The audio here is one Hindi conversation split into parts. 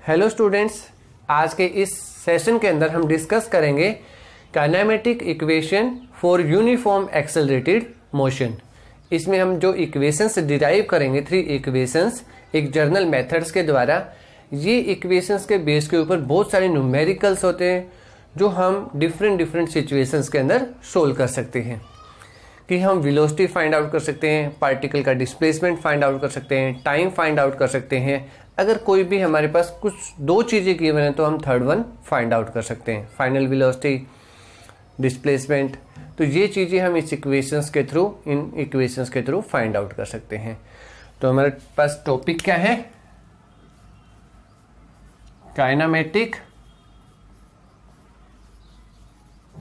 हेलो स्टूडेंट्स, आज के इस सेशन के अंदर हम डिस्कस करेंगे kinematic equation for uniform accelerated motion. इसमें हम जो इक्वेशंस डिराइव करेंगे, 3 इक्वेशंस एक जर्नल मेथड्स के द्वारा। ये इक्वेशंस के बेस के ऊपर बहुत सारे न्यूमेरिकल्स होते हैं जो हम डिफरेंट सिचुएशंस के अंदर सोल्व कर सकते हैं। कि हम वेलोसिटी फाइंड आउट कर सकते हैं, पार्टिकल का डिस्प्लेसमेंट फाइंड आउट कर सकते हैं, टाइम फाइंड आउट कर सकते हैं। अगर कोई भी हमारे पास कुछ 2 चीज़ें गिवन है तो हम थर्ड वन फाइंड आउट कर सकते हैं, फाइनल वेलोसिटी, डिस्प्लेसमेंट। तो ये चीज़ें हम इस इक्वेशंस के थ्रू, इन इक्वेशंस के थ्रू फाइंड आउट कर सकते हैं। तो हमारे पास टॉपिक क्या है? Kinematic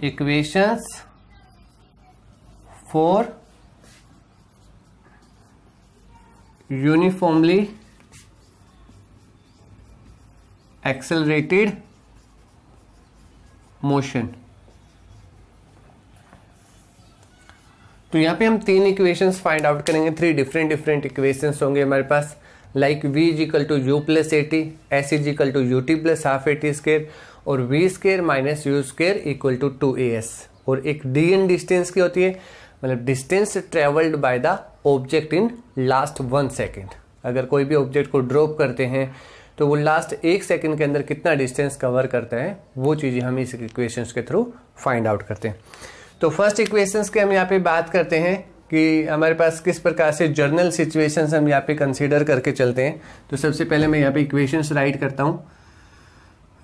equations for uniformly accelerated motion। तो यहाँ पे हम 3 इक्वेशंस फाइंड आउट करेंगे। 3 डिफरेंट इक्वेशंस होंगे हमारे पास, like v equal to u plus a t, s equal to u t plus half a t square, और v square minus u square equal to 2as। और एक dn डिस्टेंस की होती है, मतलब distance travelled by the object in last 1 second. अगर कोई भी ऑब्जेक्ट को ड्रॉप करते हैं तो वो लास्ट 1 सेकेंड के अंदर कितना डिस्टेंस कवर करता है, वो चीज़ें हम इस इक्वेशंस के थ्रू फाइंड आउट करते हैं। तो फर्स्ट इक्वेशंस के हम यहाँ पे बात करते हैं कि हमारे पास किस प्रकार से जर्नल सिचुएशंस हम यहाँ पे कंसीडर करके चलते हैं। तो सबसे पहले मैं यहाँ पे इक्वेशंस राइट करता हूँ।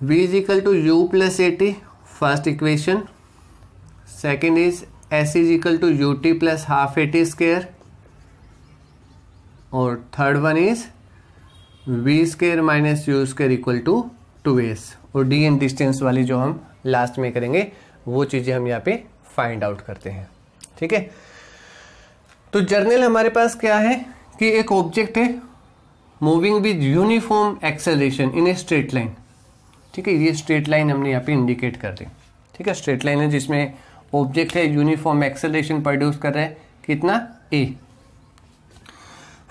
v is equal to u plus a t, first equation. Second is s is equal to u t plus half a t square, और third one is v square minus u square equal to 2s। और dn डिस्टेंस वाली जो हम लास्ट में करेंगे वो चीज़ें हम यहाँ पे फाइंड आउट करते हैं। ठीक है, तो जर्नल हमारे पास क्या है कि एक ऑब्जेक्ट है moving with uniform acceleration in a straight line. ठीक है, ये स्ट्रेट लाइन हमने यहाँ पे इंडिकेट कर दी। ठीक है, स्ट्रेट लाइन है जिसमें ऑब्जेक्ट है, यूनिफॉर्म एक्सेलरेशन प्रोड्यूस कर रहा है, कितना a।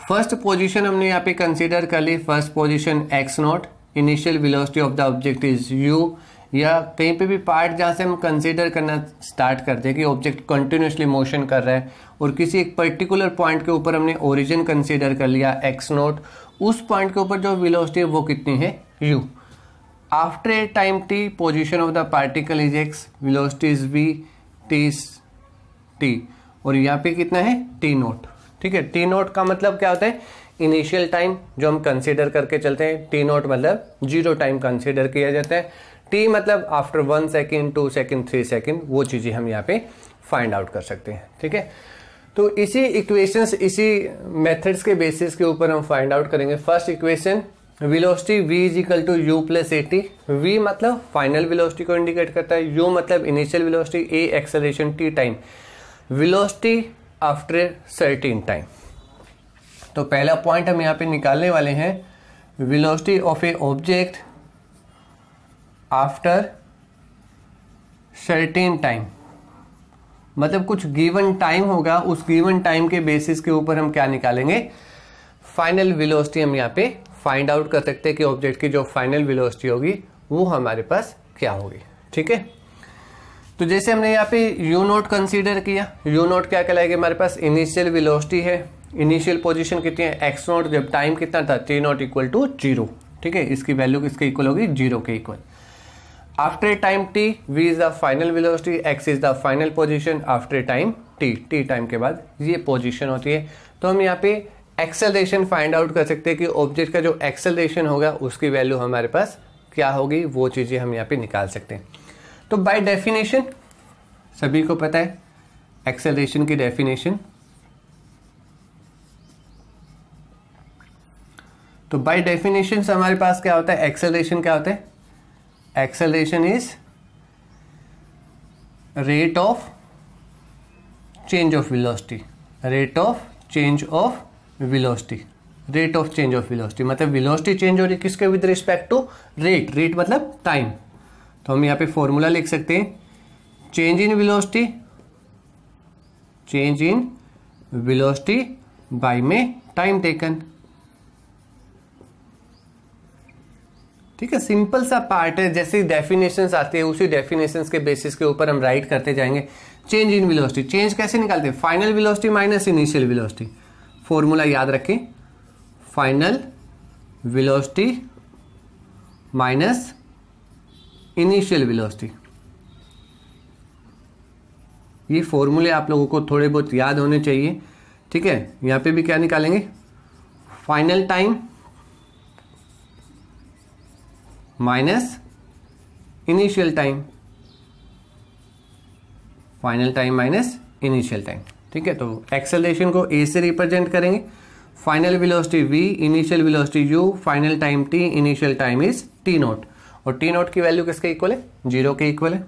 फर्स्ट पोजीशन हमने यहाँ पे कंसीडर कर ली, first position x naught, initial velocity of the object is u। या कहीं पे भी पार्ट जहाँ से हम कंसीडर करना स्टार्ट करते हैं कि ऑब्जेक्ट कंटिन्यूसली मोशन कर रहा है और किसी एक पर्टिकुलर पॉइंट के ऊपर हमने ओरिजिन कंसीडर कर लिया x नॉट, उस पॉइंट के ऊपर जो वेलोसिटी है वो कितनी है, u। After a time t, position of the particle is x, velocity is v, T, और यहाँ पे कितना है टी नोट। ठीक है, टी नोट का मतलब क्या होता है, इनिशियल टाइम जो हम कंसीडर करके चलते हैं। टी नोट मतलब 0 टाइम कंसीडर किया जाता है। टी मतलब आफ्टर 1 सेकेंड, 2 सेकेंड, 3 सेकेंड, वो चीजें हम यहाँ पे फाइंड आउट कर सकते हैं। ठीक है, तो इसी इक्वेशंस, इसी मेथड्स के बेसिस के ऊपर हम फाइंड आउट करेंगे। First equation, velocity v is equal to u plus a t. v मतलब फाइनल वेलोसिटी को इंडिकेट करता है, u मतलब initial velocity, a acceleration, t time, velocity after certain time. तो पहला पॉइंट हम यहाँ पे निकालने वाले हैं, velocity of a object after certain time. मतलब कुछ गिवन टाइम होगा, उस गिवन टाइम के बेसिस के ऊपर हम क्या निकालेंगे, फाइनल वेलोसिटी हम यहाँ पे फाइंड आउट कर सकते हैं कि ऑब्जेक्ट की जो फाइनल वेलोसिटी होगी वो हमारे पास क्या होगी। ठीक है, तो जैसे हमने यहाँ पे यू नोट कंसीडर किया, यू नोट क्या कहलाएगी, हमारे पास इनिशियल वेलोसिटी है, इनिशियल पोजीशन कितनी है, एक्स नोट, जब टाइम कितना था, टी नोट इक्वल टू 0। ठीक है, इसकी वैल्यू किसके इक्वल होगी, 0 के equal. After time T, v is the final velocity, x is the final position, after time t time के बाद ये पोजीशन होती है। तो हम यहाँ पे एक्सेलरेशन फाइंड आउट कर सकते हैं कि ऑब्जेक्ट का जो एक्सेलरेशन होगा उसकी वैल्यू हमारे पास क्या होगी, वो चीज़ें हम यहाँ पे निकाल सकते हैं। तो बाय डेफिनेशन सभी को पता है एक्सेलरेशन की डेफिनेशन। तो बाय डेफिनेशन हमारे पास क्या होता है, एक्सेलरेशन क्या होता है, acceleration is rate of change of velocity, rate of change of velocity, rate of change of velocity मतलब वेलोसिटी चेंज हो रही है किसके with respect to rate, rate मतलब टाइम। तो हम यहाँ पे फॉर्मूला लिख सकते हैं, change in velocity, change in velocity by में टाइम टेकन। ठीक है, सिंपल सा पार्ट है, जैसे डेफिनेशंस आती है उसी डेफिनेशंस के बेसिस के ऊपर हम राइट करते जाएंगे। चेंज इन वेलोसिटी, चेंज कैसे निकालते हैं, final velocity minus initial velocity, formula याद रखें, final velocity minus initial velocity. ये फॉर्मूले आप लोगों को थोड़े बहुत याद होने चाहिए, ठीक है। यहां पे भी क्या निकालेंगे, final time minus initial time, final time minus initial time, ठीक है। तो एक्सेलरेशन को ए से रिप्रेजेंट करेंगे, final velocity v, initial velocity u, final time t, initial time is t not, और t नॉट की वैल्यू किसके इक्वल है, 0 के इक्वल है।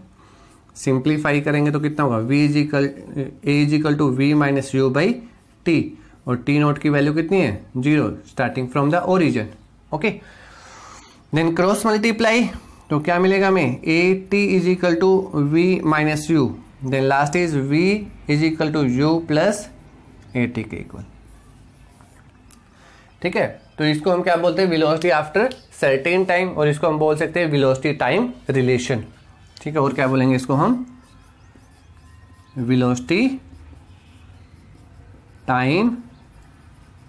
सिंप्लीफाई करेंगे तो कितना होगा, a is equal to v minus u by t, और t नॉट की वैल्यू कितनी है, 0, starting from the origin. Okay, then cross multiply, तो क्या मिलेगा हमें, a t is equal to v minus u, then last is v is equal to u plus a t के इक्वल, ठीक है। तो इसको हम क्या बोलते हैं, वेलोसिटी आफ्टर सर्टेन टाइम, और इसको हम बोल सकते हैं वेलोसिटी टाइम रिलेशन, ठीक है। और क्या बोलेंगे इसको हम, वेलोसिटी टाइम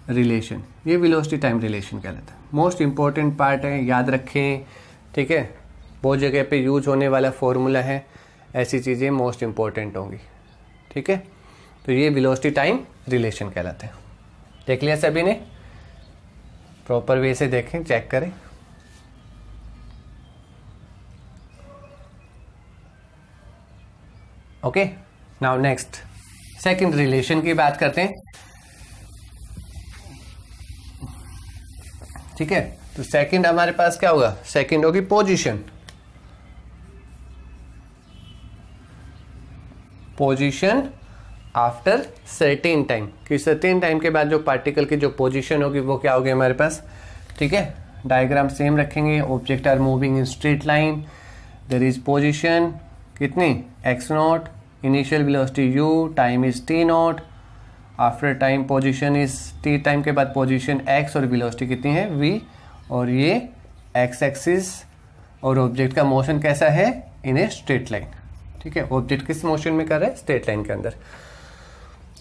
रिलेशन, ये वेलोसिटी टाइम रिलेशन कहलाता है। मोस्ट इंपॉर्टेंट पार्ट है, याद रखें, ठीक है। बहुत जगह पे यूज होने वाला फॉर्मूला है, ऐसी चीज़ें मोस्ट इंपॉर्टेंट होंगी, ठीक है। तो ये वेलोसिटी टाइम रिलेशन कहलाते हैं। देख लिया सभी ने, प्रॉपर वे से देखें, चेक करें। Okay, now next second relation की बात करते हैं, ठीक है। तो सेकंड हमारे पास क्या होगा, सेकंड होगी position, position after certain time, कि सर्टेन टाइम के बाद जो पार्टिकल की जो पोजीशन होगी वो क्या होगी हमारे पास, ठीक है। डायग्राम सेम रखेंगे, object are moving in straight line, there is position कितनी, x naught, initial velocity u, time is t naught, after time position is t time के बाद पोजीशन x, और वेलोसिटी कितनी है v, और ये x एक्सिस, और ऑब्जेक्ट का मोशन कैसा है, इन ए स्ट्रेट लाइन, ठीक है। ऑब्जेक्ट किस मोशन में कर रहा है, स्ट्रेट लाइन के अंदर।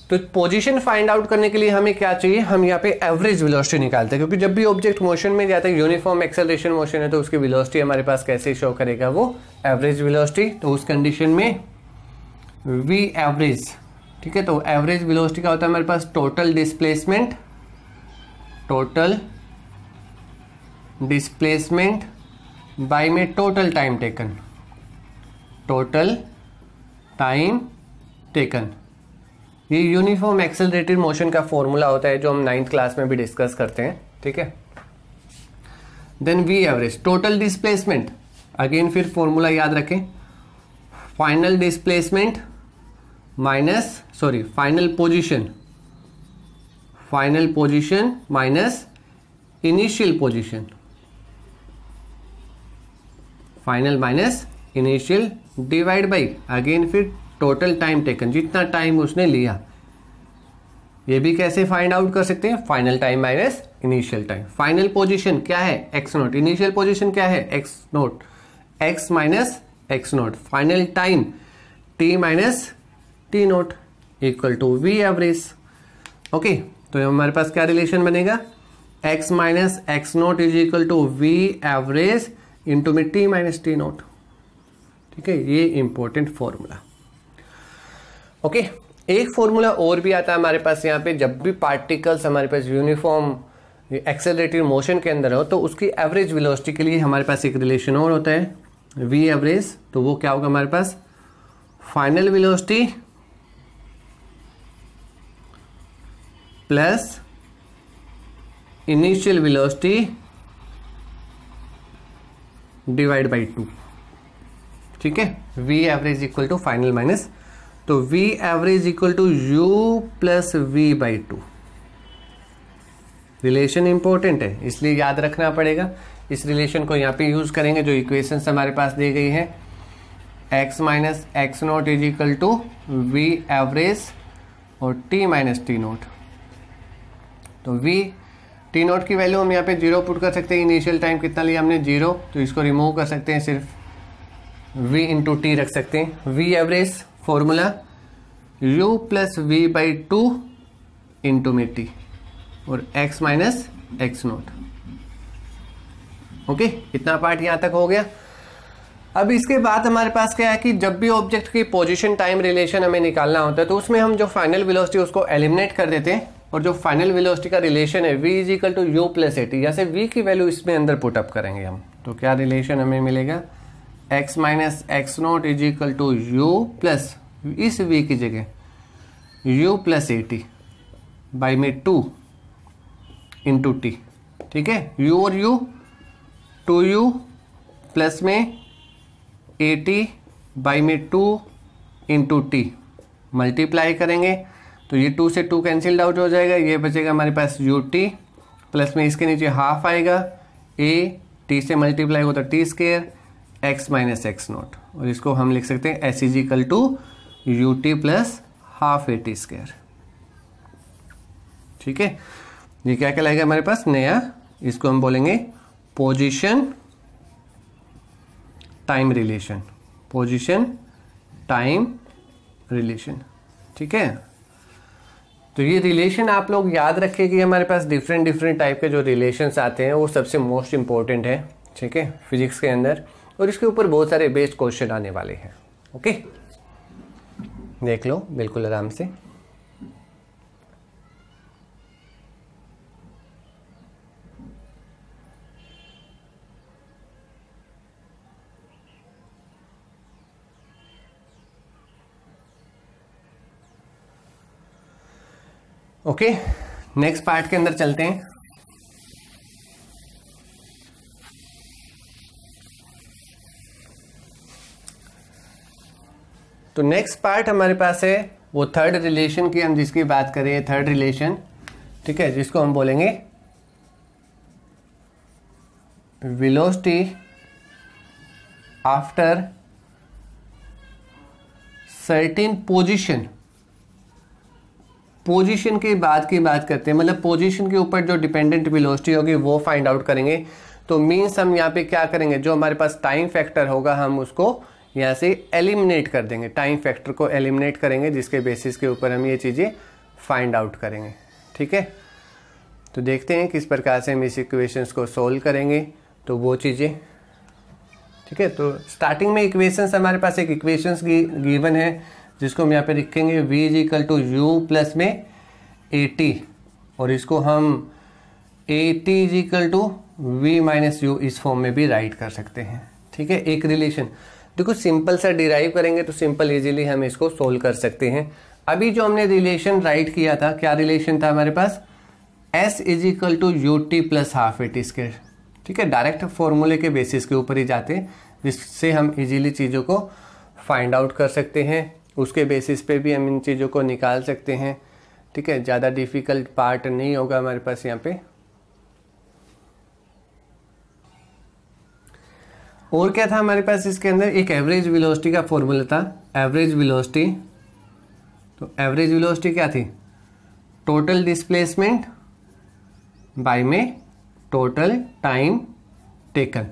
तो पोजीशन फाइंड आउट करने के लिए हमें क्या चाहिए, हम यहाँ पे एवरेज वेलोसिटी निकालते हैं, क्योंकि जब भी ऑब्जेक्ट मोशन में जाता है, यूनिफॉर्म एक्सेलरेशन मोशन है, तो उसकी वेलोसिटी हमारे पास कैसे शो करेगा, वो एवरेज वेलोसिटी। तो उस कंडीशन में वी एवरेज, ठीक है। तो एवरेज वेलोसिटी का होता है हमारे पास total displacement, total displacement by में total time taken, total time taken. ये यूनिफॉर्म एक्सेलरेटेड मोशन का फॉर्मूला होता है जो हम 9th क्लास में भी डिस्कस करते हैं, ठीक है। Then we average, total displacement, again फिर फॉर्मूला याद रखें, final displacement minus, sorry final position, final position minus initial position, final minus initial divide by again फिर टोटल टाइम टेकन, जितना टाइम उसने लिया। ये भी कैसे फाइंड आउट कर सकते हैं, final time minus initial time. Final position क्या है, एक्स नोट, इनिशियल पोजीशन क्या है, x naught, x minus x naught, final time t minus t naught equal to v average. Okay, तो हमारे पास क्या रिलेशन बनेगा, x minus x naught is equal to v average into में टी माइनस टी नोट, ठीक है। ये इंपॉर्टेंट फॉर्मूला। ओके, एक फॉर्मूला और भी आता है हमारे पास यहाँ पे, जब भी पार्टिकल्स हमारे पास यूनिफॉर्म एक्सेलरेटेड मोशन के अंदर हो तो उसकी एवरेज वेलोसिटी के लिए हमारे पास एक रिलेशन और होता है, वी एवरेज। तो वो क्या होगा हमारे पास, final velocity plus initial velocity divide by 2, ठीक है। V average equal to final minus, तो v average equal to u plus v by 2। Relation important है इसलिए याद रखना पड़ेगा। इस रिलेशन को यहाँ पे यूज करेंगे, जो इक्वेशंस हमारे पास दी गई है, x minus x naught is equal to v average और t माइनस टी नोट। तो v टी नॉट की वैल्यू हम यहाँ पे 0 पुट कर सकते हैं। इनिशियल टाइम कितना लिया हमने 0, तो इसको रिमूव कर सकते हैं, सिर्फ v इंटू टी रख सकते हैं। v average formula u plus v by 2 into में टी और x minus x naught. Okay, इतना पार्ट यहां तक हो गया। अब इसके बाद हमारे पास क्या है कि जब भी ऑब्जेक्ट की पोजीशन टाइम रिलेशन हमें निकालना होता है तो उसमें हम जो फाइनल वेलोसिटी उसको एलिमिनेट कर देते हैं और जो फाइनल वेलोसिटी का रिलेशन है v is equal to u plus a t, जैसे v की वैल्यू इसमें अंदर पुटअप करेंगे हम, तो क्या रिलेशन हमें मिलेगा, x minus x naught is equal to u plus इस v की जगह u प्लस एटी बाई में 2 इंटू टी। ठीक है, u और u 2u प्लस में 80 बाई में 2 इंटू टी मल्टीप्लाई करेंगे तो ये 2 से 2 कैंसिल्ड आउट हो जाएगा, ये बचेगा हमारे पास यू टी प्लस में इसके नीचे हाफ आएगा, a टी से मल्टीप्लाई होता t square x minus x naught, और इसको हम लिख सकते हैं s is equal to u t plus half a t square. ठीक है, ये क्या कहलाएगा हमारे पास नया, इसको हम बोलेंगे position time relation, position time relation. ठीक है, तो ये रिलेशन आप लोग याद रखें कि हमारे पास डिफरेंट टाइप के जो रिलेशंस आते हैं वो सबसे मोस्ट इंपॉर्टेंट है। ठीक है, फिजिक्स के अंदर, और इसके ऊपर बहुत सारे बेस्ड क्वेश्चन आने वाले हैं। ओके, देख लो बिल्कुल आराम से। ओके, नेक्स्ट पार्ट के अंदर चलते हैं। तो नेक्स्ट पार्ट हमारे पास है वो थर्ड रिलेशन की, हम जिसकी बात करें थर्ड रिलेशन। ठीक है, जिसको हम बोलेंगे velocity after certain position. Position के बाद की बात करते हैं, मतलब पोजीशन के ऊपर जो डिपेंडेंट वेलोसिटी होगी वो फाइंड आउट करेंगे। तो मीन्स हम यहाँ पे क्या करेंगे, जो हमारे पास टाइम फैक्टर होगा हम उसको यहाँ से एलिमिनेट कर देंगे, टाइम फैक्टर को एलिमिनेट करेंगे, जिसके बेसिस के ऊपर हम ये चीज़ें फाइंड आउट करेंगे। ठीक है, तो देखते हैं किस प्रकार से हम इस इक्वेशंस को सोल्व करेंगे। तो वो चीज़ें, ठीक है, तो स्टार्टिंग में इक्वेशंस हमारे पास एक इक्वेशंस गिवन है जिसको हम यहाँ पे लिखेंगे v is equal to u plus में एटी, और इसको हम a t is equal to v minus u इस फॉर्म में भी राइट कर सकते हैं। ठीक है, एक रिलेशन देखो सिंपल सा डिराइव करेंगे तो सिंपल इजीली हम इसको सोल्व कर सकते हैं। अभी जो हमने रिलेशन राइट किया था, क्या रिलेशन था हमारे पास, s is equal to u t plus half a t square. ठीक है, डायरेक्ट फॉर्मूले के बेसिस के ऊपर ही जाते हैं, जिससे हम इजीली चीज़ों को फाइंड आउट कर सकते हैं, उसके बेसिस पे भी हम इन चीज़ों को निकाल सकते हैं। ठीक है, ज़्यादा डिफिकल्ट पार्ट नहीं होगा हमारे पास यहाँ पे। और क्या था हमारे पास इसके अंदर, एक एवरेज वेलोसिटी का फॉर्मूला था, एवरेज वेलोसिटी। तो एवरेज वेलोसिटी क्या थी, टोटल डिस्प्लेसमेंट बाय में टोटल टाइम टेकन।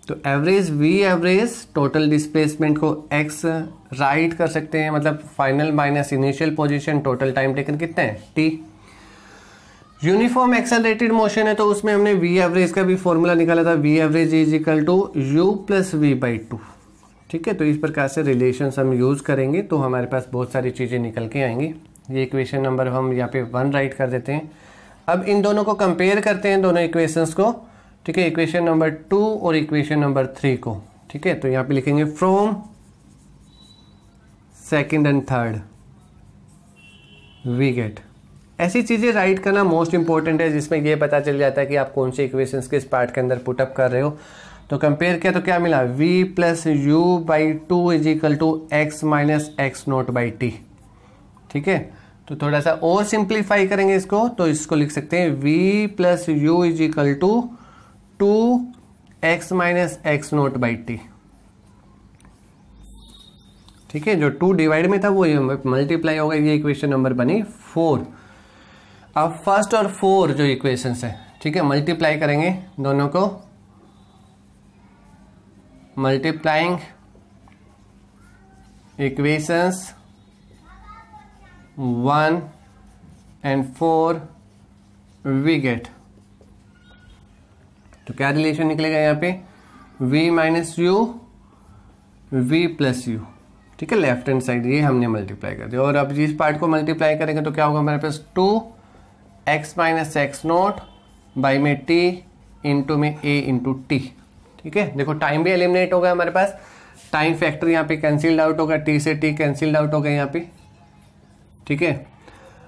तो average v average total displacement को x राइट कर सकते हैं, मतलब final minus initial position, total time taken कितना है t। यूनिफॉर्म एक्सेलरेटेड मोशन है तो उसमें हमने वी एवरेज का भी फॉर्मूला निकाला था, v average is equal to u plus v by 2। ठीक है, तो इस प्रकार से रिलेशंस हम यूज करेंगे तो हमारे पास बहुत सारी चीजें निकल के आएंगी। ये इक्वेशन नंबर हम यहाँ पे 1 राइट कर देते हैं। अब इन दोनों को कंपेयर करते हैं, दोनों इक्वेशंस को। ठीक है, इक्वेशन नंबर 2 और इक्वेशन नंबर 3 को। ठीक है, तो यहाँ पे लिखेंगे from second and third we get. ऐसी चीजें राइट करना मोस्ट इंपॉर्टेंट है, जिसमें ये पता चल जाता है कि आप कौन से इक्वेशंस किस पार्ट के अंदर पुटअप कर रहे हो। तो कंपेयर किया तो क्या मिला, v plus u by 2 is equal to x minus x naught by t. ठीक है, तो थोड़ा सा और सिंप्लीफाई करेंगे इसको, तो इसको लिख सकते हैं v plus u is equal to 2x minus x naught by t. ठीक है, जो 2 डिवाइड में था वो मल्टीप्लाई होगा, ये इक्वेशन नंबर बनी 4। अब फर्स्ट और 4 जो इक्वेशंस है, ठीक है, मल्टीप्लाई करेंगे दोनों को, multiplying equations 1 and 4 we get, तो क्या रिलेशन निकलेगा यहाँ पे, v minus u v plus u, ठीक है, लेफ्ट हैंड साइड ये हमने मल्टीप्लाई कर दिया। और अब जिस पार्ट को मल्टीप्लाई करेंगे तो क्या होगा हमारे पास 2x minus x naught by में t इंटू में a इंटू टी, ठीक है। देखो टाइम भी एलिमिनेट होगा हमारे पास, टाइम फैक्टर यहाँ पे कैंसिल्ड आउट होगा, t से t कैंसिल्ड आउट होगा यहाँ पे, ठीक है।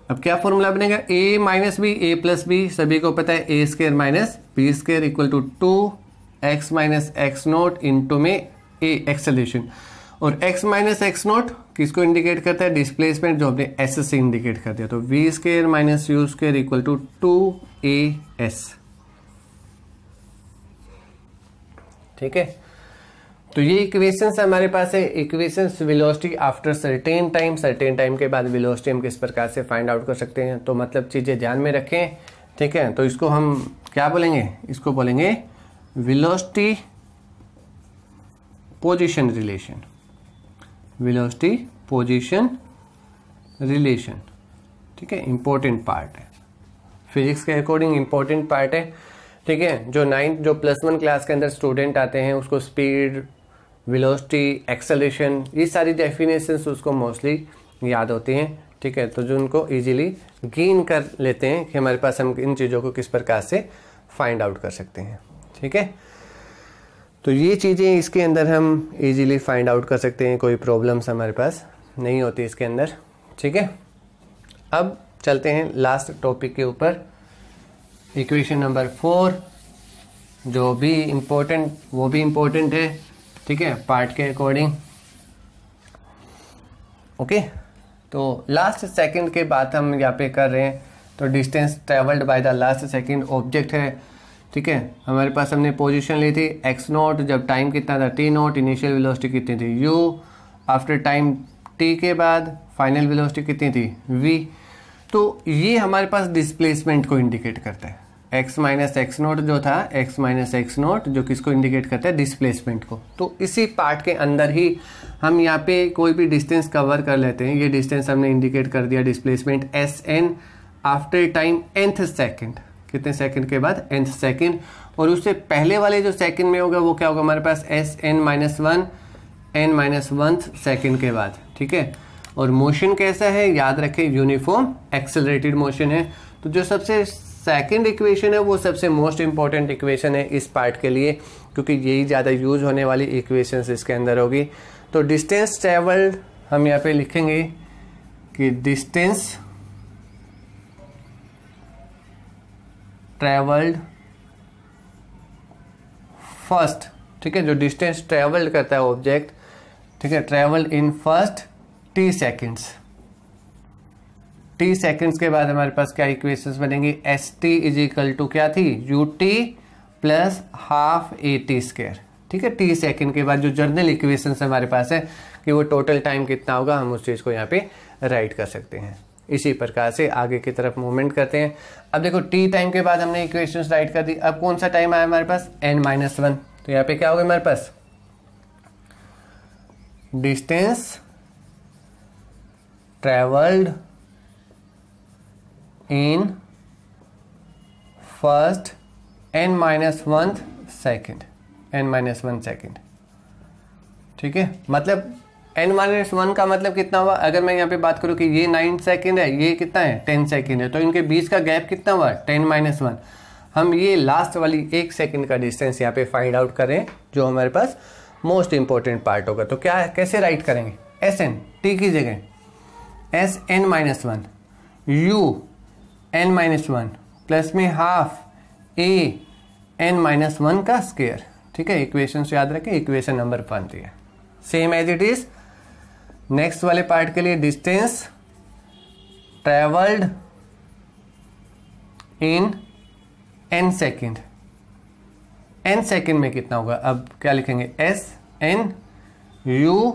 अब क्या फॉर्मूला बनेगा, a minus b a plus b, सभी को पता है a square minus b square equal to 2x minus x naught into में a एक्सेलरेशन, और x माइनस एक्स नोट किसको इंडिकेट करता है, डिस्प्लेसमेंट, जो हमने s से इंडिकेट कर दिया, तो v square minus u square equal to 2as, ठीक है। तो ये इक्वेशंस हमारे पास है, equations velocity after certain time के बाद वेलोसिटी हम किस प्रकार से फाइंड आउट कर सकते हैं, तो मतलब चीजें ध्यान में रखें, ठीक है। तो इसको हम क्या बोलेंगे, इसको बोलेंगे velocity position relation, velocity position relation, ठीक है, इंपॉर्टेंट पार्ट है, फिजिक्स के अकॉर्डिंग इंपॉर्टेंट पार्ट है, ठीक है। जो +1 क्लास के अंदर स्टूडेंट आते हैं उसको स्पीड, वेलोसिटी, एक्सेलरेशन, ये सारी डेफिनेशंस उसको मोस्टली याद होती हैं, ठीक है। तो जो उनको इजीली गेन कर लेते हैं कि हमारे पास हम इन चीज़ों को किस प्रकार से फाइंड आउट कर सकते हैं, ठीक है। तो ये चीज़ें इसके अंदर हम इजीली फाइंड आउट कर सकते हैं, कोई प्रॉब्लम्स हमारे पास नहीं होती इसके अंदर, ठीक है। अब चलते हैं लास्ट टॉपिक के ऊपर, इक्वेशन नंबर 4, जो भी इम्पोर्टेंट वो भी इम्पोर्टेंट है, ठीक है, पार्ट के अकॉर्डिंग, ओके। तो लास्ट सेकंड के बाद हम यहाँ पे कर रहे हैं, तो distance travelled by the last second object है, ठीक है। हमारे पास हमने पोजीशन ली थी x नोट, जब टाइम कितना था t नोट, इनिशियल वेलोसिटी कितनी थी u, आफ्टर टाइम t के बाद फाइनल वेलोसिटी कितनी थी v। तो ये हमारे पास डिस्प्लेसमेंट को इंडिकेट करता है, x माइनस एक्स नोट जो था, x माइनस एक्स नोट जो किसको इंडिकेट करता है, डिस्प्लेसमेंट को। तो इसी पार्ट के अंदर ही हम यहाँ पे कोई भी डिस्टेंस कवर कर लेते हैं, ये डिस्टेंस हमने इंडिकेट कर दिया displacement sn after time nth second, कितने सेकंड के बाद, nth सेकंड, और उससे पहले वाले जो सेकंड में होगा वो क्या होगा हमारे पास, sn minus 1 n minus 1 second के बाद, ठीक है। और मोशन कैसा है, याद रखें यूनिफॉर्म एक्सेलरेटेड मोशन है। तो जो सबसे सेकंड इक्वेशन है वो सबसे मोस्ट इंपॉर्टेंट इक्वेशन है इस पार्ट के लिए, क्योंकि यही ज़्यादा यूज होने वाली इक्वेशंस इसके अंदर होगी। तो डिस्टेंस ट्रेवल्ड हम यहाँ पे लिखेंगे कि डिस्टेंस ट्रेवल्ड फर्स्ट, ठीक है, जो डिस्टेंस ट्रेवल्ड करता है ऑब्जेक्ट, ठीक है, travelled in first t seconds, t seconds के बाद हमारे पास क्या इक्वेशंस बनेंगी, st इज इक्वल टू क्या थी, ut plus half at square, ठीक है। t सेकेंड के बाद जो जर्नल इक्वेशंस हमारे पास है कि वो टोटल टाइम कितना होगा, हम उस चीज को यहाँ पे राइट कर सकते हैं। इसी प्रकार से आगे की तरफ मूवमेंट करते हैं। अब देखो t टाइम के बाद हमने इक्वेशंस राइट कर दी, अब कौन सा टाइम आया हमारे पास, n-1, तो यहाँ पे क्या होगा हमारे पास, distance travelled in first n-1 second, n-1 second, ठीक है। मतलब n-1 का मतलब कितना हुआ, अगर मैं यहाँ पे बात करूँ कि ये 9 सेकेंड है, ये कितना है 10 सेकेंड है, तो इनके बीच का गैप कितना हुआ 10-1। हम ये लास्ट वाली 1 सेकेंड का डिस्टेंस यहाँ पे फाइंड आउट करें, जो हमारे पास मोस्ट इंपॉर्टेंट पार्ट होगा। तो क्या कैसे राइट करेंगे, sn t की जगह sn-1 u n-1 प्लस में हाफ a n-1 का स्क्वायर, ठीक है। इक्वेशन से याद रखें, इक्वेशन नंबर 1 है, same as it is. Next वाले पार्ट के लिए distance travelled in n second, n second में कितना होगा, अब क्या लिखेंगे, s n u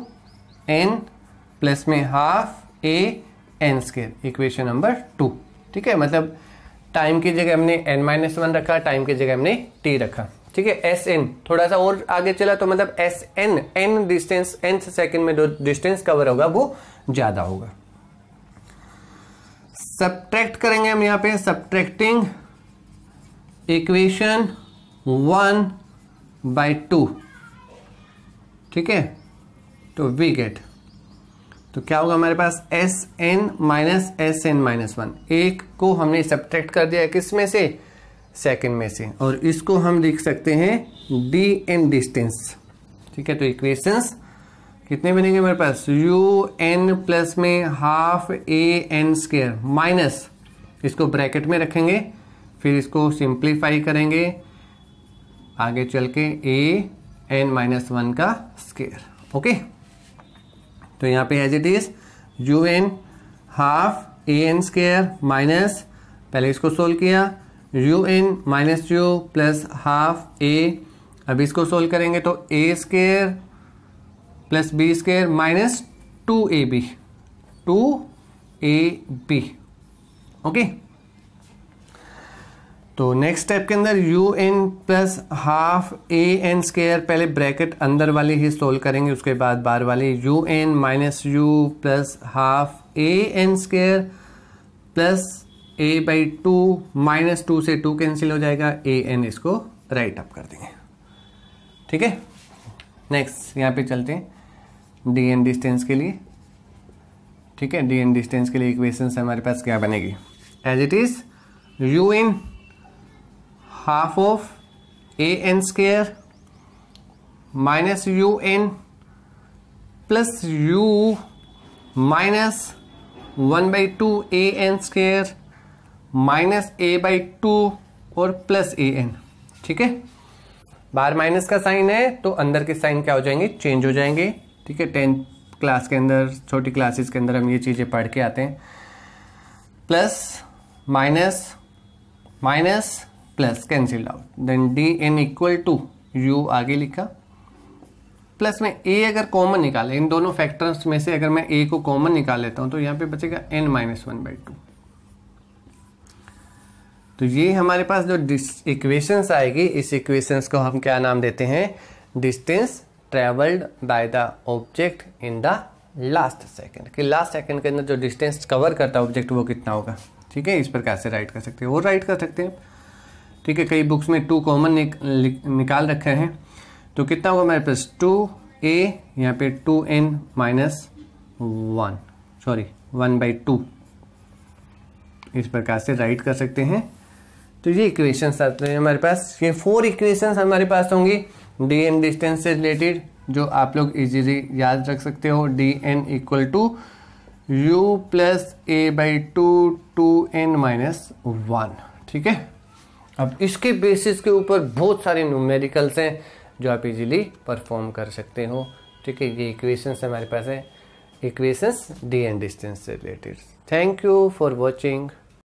n plus में half a n square, equation number 2, ठीक है, मतलब टाइम की जगह हमने n-1 रखा, टाइम की जगह हमने t रखा, ठीक है। Sn थोड़ा सा और आगे चला तो मतलब Sn, n distance, n second में जो डिस्टेंस कवर होगा वो ज्यादा होगा। सब्ट्रैक्ट करेंगे हम यहाँ पे, सब्ट्रैक्टिंग इक्वेशन 1/2, ठीक है, तो वी गेट, तो क्या होगा हमारे पास Sn माइनस Sn माइनस 1, एक को हमने सब्ट्रैक्ट कर दिया किस में से, सेकंड में से, और इसको हम लिख सकते हैं dn डिस्टेंस, ठीक है। तो इक्वेशंस कितने बनेंगे हमारे पास, un प्लस में हाफ an² माइनस, इसको ब्रैकेट में रखेंगे, फिर इसको सिंप्लीफाई करेंगे आगे चल के an-1 का स्क्वायर, ओके। तो यहाँ पे as it is un half an² minus, पहले इसको सोल्व किया, un minus u plus half a, अब इसको सोल्व करेंगे तो a² plus b² minus 2ab, okay. तो नेक्स्ट स्टेप के अंदर un प्लस हाफ an², पहले ब्रैकेट अंदर वाली ही सोल्व करेंगे, उसके बाद बाहर वाली un minus u plus half an² plus a/2 minus 2 से 2 कैंसिल हो जाएगा, an इसको राइट अप कर देंगे, ठीक है। नेक्स्ट यहाँ पे चलते हैं dn डिस्टेंस के लिए, ठीक है। dn डिस्टेंस के लिए इक्वेशन से हमारे पास क्या बनेगी, as it is un half of an² minus un plus u minus 1/2 an² minus a/2 और प्लस an, ठीक है। बाहर माइनस का साइन है तो अंदर के साइन क्या हो जाएंगे, चेंज हो जाएंगे, ठीक है। 10th क्लास के अंदर, छोटी क्लासेस के अंदर हम ये चीजें पढ़ के आते हैं, plus minus minus plus cancel out, then dn equal to u आगे लिखा, प्लस में a अगर कॉमन निकाले, इन दोनों फैक्टर्स में से अगर मैं a को कॉमन निकाल लेता हूं तो यहाँ पे बचेगा n-1/2। तो ये हमारे पास जो इक्वेशंस आएगी, इस इक्वेशंस को हम क्या नाम देते हैं, distance travelled by the object in the last second, कि लास्ट सेकंड के अंदर जो डिस्टेंस कवर करता है ऑब्जेक्ट वो कितना होगा, ठीक है। इस प्रकार से राइट कर सकते हैं, और राइट कर सकते हैं, ठीक है। कई बुक्स में 2 कॉमन निकाल रखे हैं, तो कितना होगा हमारे पास 2a, यहाँ पे 2n माइनस 1/2, इस प्रकार से राइट कर सकते हैं। तो ये इक्वेशंस आते हैं हमारे पास, ये 4 इक्वेशंस हमारे पास होंगी dn डिस्टेंस से रिलेटेड, जो आप लोग इजीली याद रख सकते हो। dn equal to u plus a/2 2n-1, ठीक है। अब इसके बेसिस के ऊपर बहुत सारे न्यूमेरिकल्स हैं जो आप इजीली परफॉर्म कर सकते हो, ठीक है। ये इक्वेशंस हमारे पास है, इक्वेशंस dn डिस्टेंस से related. Thank you for watching.